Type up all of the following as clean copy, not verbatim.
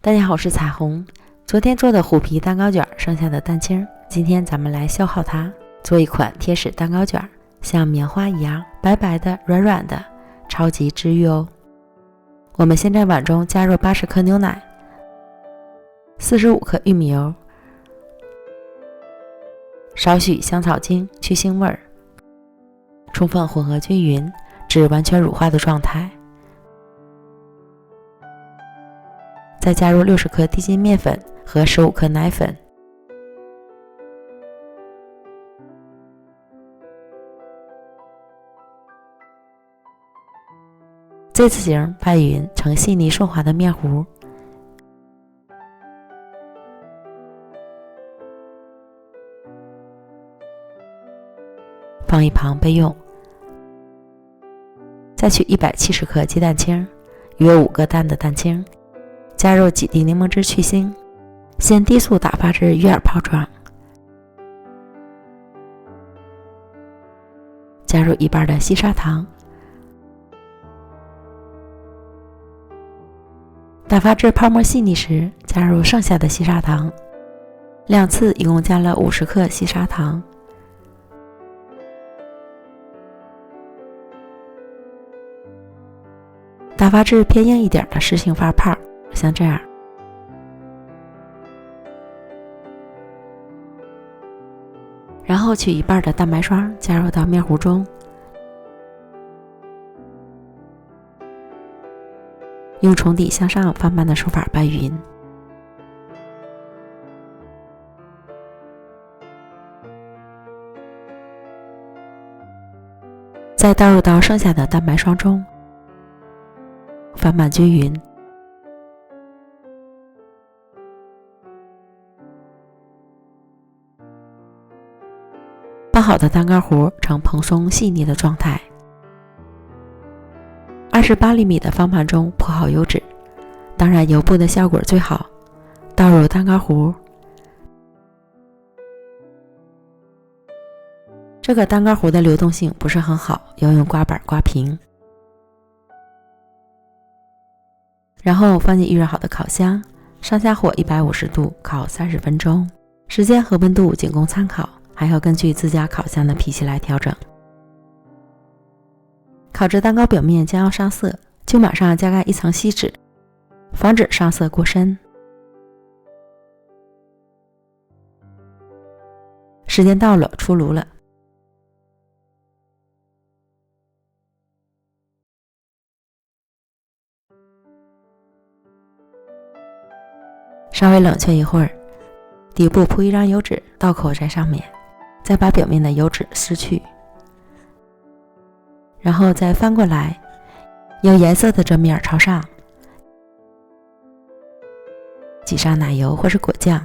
大家好，我是彩虹。昨天做的虎皮蛋糕卷剩下的蛋清，今天咱们来消耗它，做一款贴士蛋糕卷，像棉花一样白白的、软软的，超级治愈哦。我们先在碗中加入80克牛奶、45克玉米油，少许香草精去腥味儿，充分混合均匀至完全乳化的状态。再加入60克低筋面粉和15克奶粉，这次型拌匀成细腻顺滑的面糊，放一旁备用。再取170克鸡蛋清，约5个蛋的蛋清，加入几滴柠檬汁去腥，先低速打发至鱼眼泡状，加入1半的细砂糖，打发至泡沫细腻时，加入剩下的细砂糖，2次一共加了50克细砂糖。打发至偏硬一点的实心发泡，像这样。然后取1半的蛋白霜加入到面糊中，用从底向上翻拌的手法拌匀。再倒入到剩下的蛋白霜中，翻拌均匀。拌好的蛋糕糊呈蓬松细腻的状态。28厘米的方盘中铺好油纸，当然油布的效果最好。倒入蛋糕糊，这个蛋糕糊的流动性不是很好，要用刮板刮平。然后放进预热好的烤箱，上下火150度烤30分钟，时间和温度仅供参考，还要根据自家烤箱的脾气来调整。烤制蛋糕表面将要上色，就马上加盖一层锡纸，防止上色过深。时间到了，出炉了。稍微冷却一会儿，底部铺一张油纸，倒扣在上面，再把表面的油脂撕去，然后再翻过来，有颜色的这面朝上，挤上奶油或是果酱，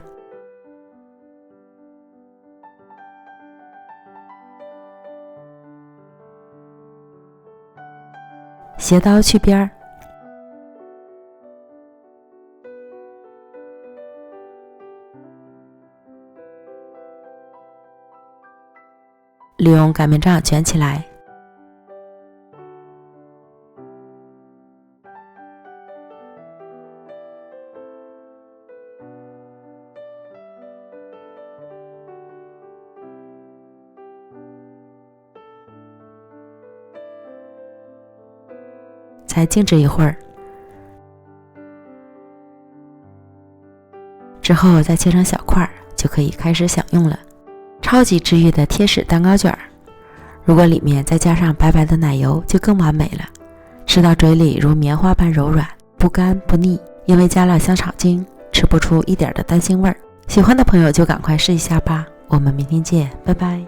斜刀去边儿，利用擀面杖卷起来，再静置一会儿，之后再切成小块，就可以开始享用了。超级治愈的贴士蛋糕卷，如果里面再加上白白的奶油，就更完美了。吃到嘴里如棉花般柔软，不干不腻，因为加了香草精，吃不出一点的单腥味儿。喜欢的朋友就赶快试一下吧。我们明天见，拜拜。